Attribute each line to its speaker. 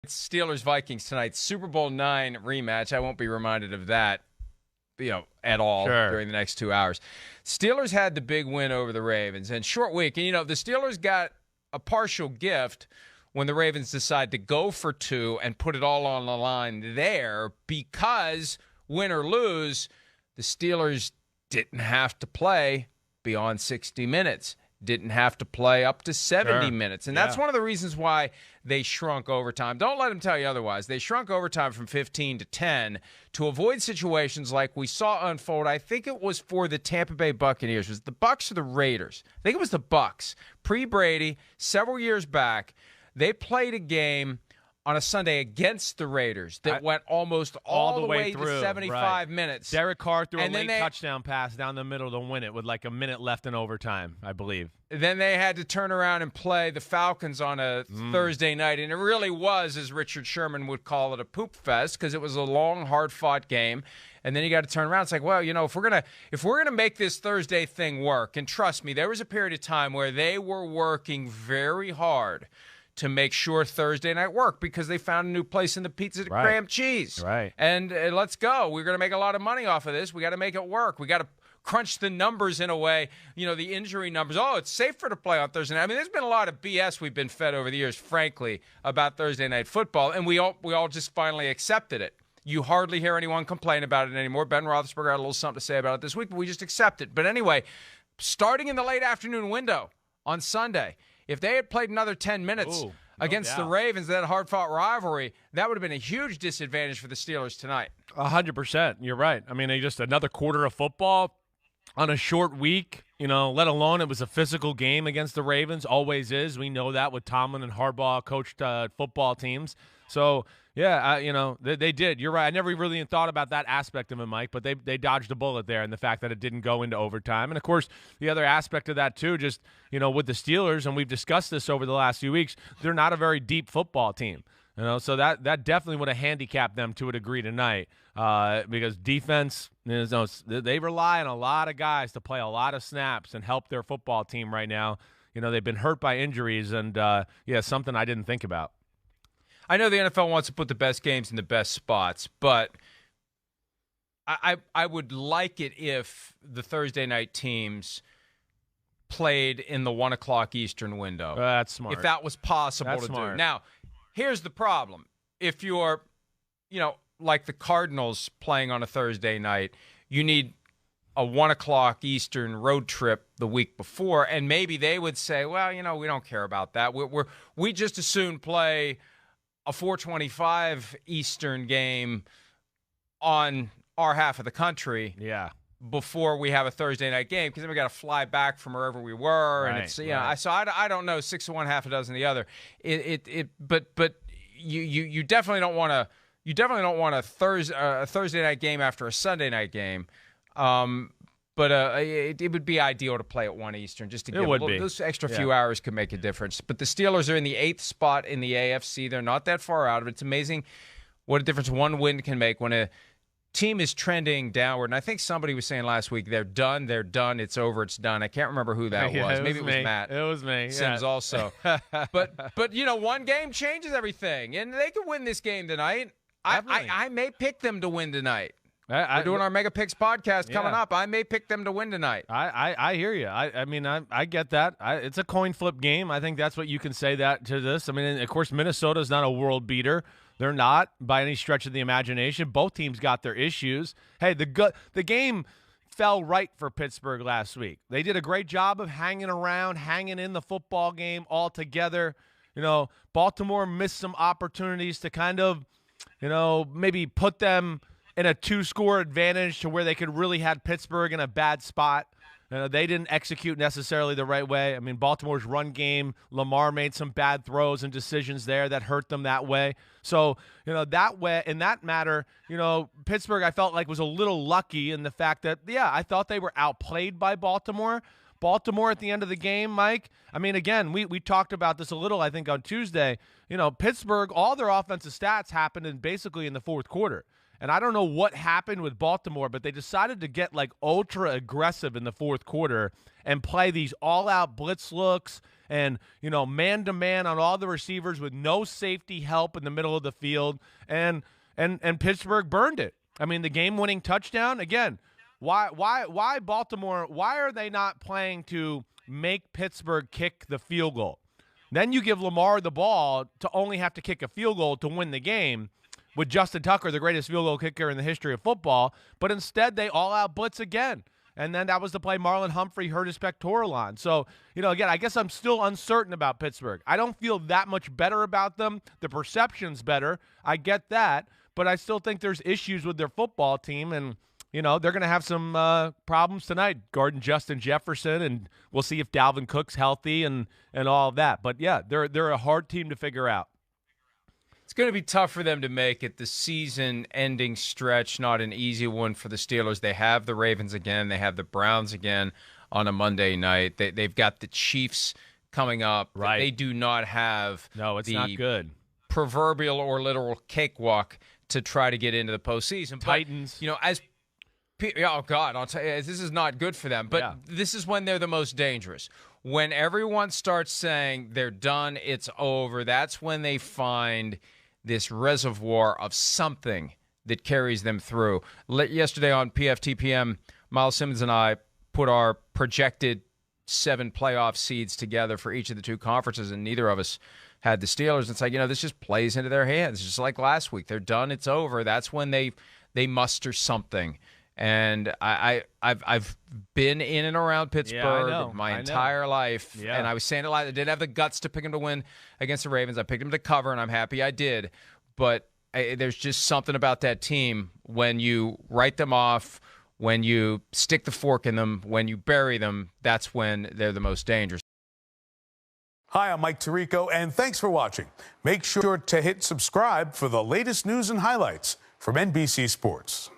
Speaker 1: It's Steelers Vikings tonight, Super Bowl IX rematch. I won't be reminded of that, at all during the next 2 hours. Steelers had the big win over the Ravens, and short week. And the Steelers got a partial gift when the Ravens decide to go for two and put it all on the line there, because win or lose, the Steelers didn't have to play beyond 60 minutes. Didn't have to play up to 70 minutes. And that's one of the reasons why they shrunk overtime. Don't let them tell you otherwise. They shrunk overtime from 15 to 10 to avoid situations like we saw unfold. I think it was for the Tampa Bay Buccaneers. Was it the Bucs or the Raiders? I think it was the Bucs. Pre-Brady, several years back, they played a game on a Sunday against the Raiders that went almost all the way through to 75 minutes.
Speaker 2: Derek Carr threw a late touchdown pass down the middle to win it with like a minute left in overtime, I believe.
Speaker 1: Then they had to turn around and play the Falcons on a Thursday night, and it really was, as Richard Sherman would call it, a poop fest, because it was a long, hard-fought game. And then you got to turn around. It's like, well, if we're gonna make this Thursday thing work, and trust me, there was a period of time where they were working very hard to make sure Thursday night worked, because they found a new place in the pizza to cram cheese.
Speaker 2: Right.
Speaker 1: And let's go. We're going to make a lot of money off of this. We got to make it work. We got to crunch the numbers in a way, the injury numbers. Oh, it's safer to play on Thursday night. I mean, there's been a lot of BS we've been fed over the years, frankly, about Thursday night football, and we all just finally accepted it. You hardly hear anyone complain about it anymore. Ben Roethlisberger had a little something to say about it this week, but we just accept it. But anyway, starting in the late afternoon window on Sunday, if they had played another 10 minutes against the Ravens, that hard-fought rivalry, that would have been a huge disadvantage for the Steelers tonight.
Speaker 2: 100%. You're right. I mean, just another quarter of football on a short week, let alone it was a physical game against the Ravens. Always is. We know that with Tomlin and Harbaugh coached football teams. So, yeah, they did. You're right. I never really thought about that aspect of it, Mike, but they dodged a bullet there, and the fact that it didn't go into overtime. And, of course, the other aspect of that, too, just, with the Steelers, and we've discussed this over the last few weeks, they're not a very deep football team. So that definitely would have handicapped them to a degree tonight, because defense, they rely on a lot of guys to play a lot of snaps and help their football team right now. They've been hurt by injuries, and, something I didn't think about.
Speaker 1: I know the NFL wants to put the best games in the best spots, but I would like it if the Thursday night teams played in the 1 o'clock Eastern window.
Speaker 2: That's smart.
Speaker 1: If that was possible
Speaker 2: That's
Speaker 1: to
Speaker 2: smart.
Speaker 1: do. Now, here's the problem. If you're, like the Cardinals playing on a Thursday night, you need a 1 o'clock Eastern road trip the week before, and maybe they would say, well, we don't care about that. We just as soon play a 4:25 Eastern game on our half of the country before we have a Thursday night game, because then we got to fly back from wherever we were, and it's so I don't know, 6 of one, half a dozen of the other. But you definitely don't want a Thursday night game after a Sunday night game. But it would be ideal to play at 1 Eastern, just to give those extra few hours could make a difference. But the Steelers are in the 8th spot in the AFC. They're not that far out of it. It's amazing what a difference one win can make when a team is trending downward. And I think somebody was saying last week, they're done, it's over, it's done. I can't remember who that was. Maybe it was Matt.
Speaker 2: It was me.
Speaker 1: Sims also. But one game changes everything, and they could win this game tonight. I may pick them to win tonight. We're doing our Mega Picks podcast coming up. I may pick them to win tonight.
Speaker 2: I hear you. I get that. It's a coin flip game. I think that's what you can say that to this. I mean, of course, Minnesota's not a world beater. They're not by any stretch of the imagination. Both teams got their issues. Hey, the game fell right for Pittsburgh last week. They did a great job of hanging around, hanging in the football game altogether. Baltimore missed some opportunities to kind of, maybe put them in a 2-score advantage to where they could really had Pittsburgh in a bad spot. They didn't execute necessarily the right way. I mean, Baltimore's run game, Lamar made some bad throws and decisions there that hurt them that way. So, that way, in that matter, Pittsburgh, I felt like was a little lucky in the fact that, I thought they were outplayed by Baltimore. Baltimore at the end of the game, Mike, I mean, again, we talked about this a little, I think, on Tuesday. Pittsburgh, all their offensive stats happened basically in the fourth quarter. And I don't know what happened with Baltimore, but they decided to get ultra aggressive in the fourth quarter and play these all-out blitz looks and, man-to-man on all the receivers with no safety help in the middle of the field, and Pittsburgh burned it. I mean, the game-winning touchdown, again, why Baltimore, why are they not playing to make Pittsburgh kick the field goal? Then you give Lamar the ball to only have to kick a field goal to win the game with Justin Tucker, the greatest field goal kicker in the history of football, but instead they all-out blitz again. And then that was the play Marlon Humphrey hurt his pectoral on. So, again, I guess I'm still uncertain about Pittsburgh. I don't feel that much better about them. The perception's better. I get that. But I still think there's issues with their football team, and they're going to have some problems tonight. Gordon, Justin Jefferson, and we'll see if Dalvin Cook's healthy and all of that. But, yeah, they're a hard team to figure out.
Speaker 1: It's going to be tough for them to make it. The season-ending stretch, not an easy one for the Steelers. They have the Ravens again. They have the Browns again on a Monday night. They've got the Chiefs coming up.
Speaker 2: Right.
Speaker 1: They do not have
Speaker 2: it's not good.
Speaker 1: Proverbial or literal cakewalk to try to get into the postseason.
Speaker 2: Titans.
Speaker 1: But, oh, God, I'll tell you, this is not good for them. But This is when they're the most dangerous. When everyone starts saying they're done, it's over, that's when they find this reservoir of something that carries them through. Yesterday on PFTPM, Miles Simmons and I put our projected 7 playoff seeds together for each of the 2 conferences, and neither of us had the Steelers. It's like, this just plays into their hands. Just like last week. They're done, it's over. That's when they muster something. And I've been in and around Pittsburgh my entire life, and I was saying it like I didn't have the guts to pick him to win against the Ravens. I picked him to cover, and I'm happy I did. But there's just something about that team when you write them off, when you stick the fork in them, when you bury them, that's when they're the most dangerous.
Speaker 3: Hi, I'm Mike Tirico, and thanks for watching. Make sure to hit subscribe for the latest news and highlights from NBC Sports.